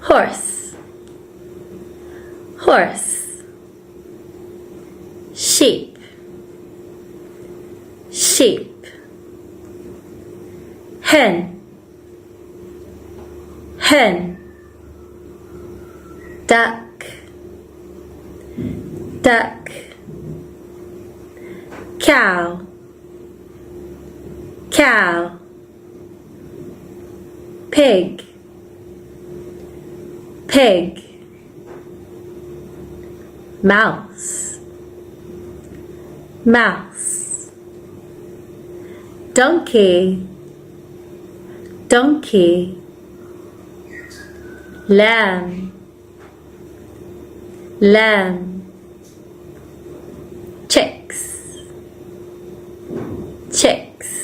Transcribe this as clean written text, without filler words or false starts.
horse, horse. Sheep, sheep. Hen, hen. Duck, duck. Cow, cow. Pig, pig. Mouse, mouse. Donkey, donkey. Lamb, lamb. Chicks, chicks.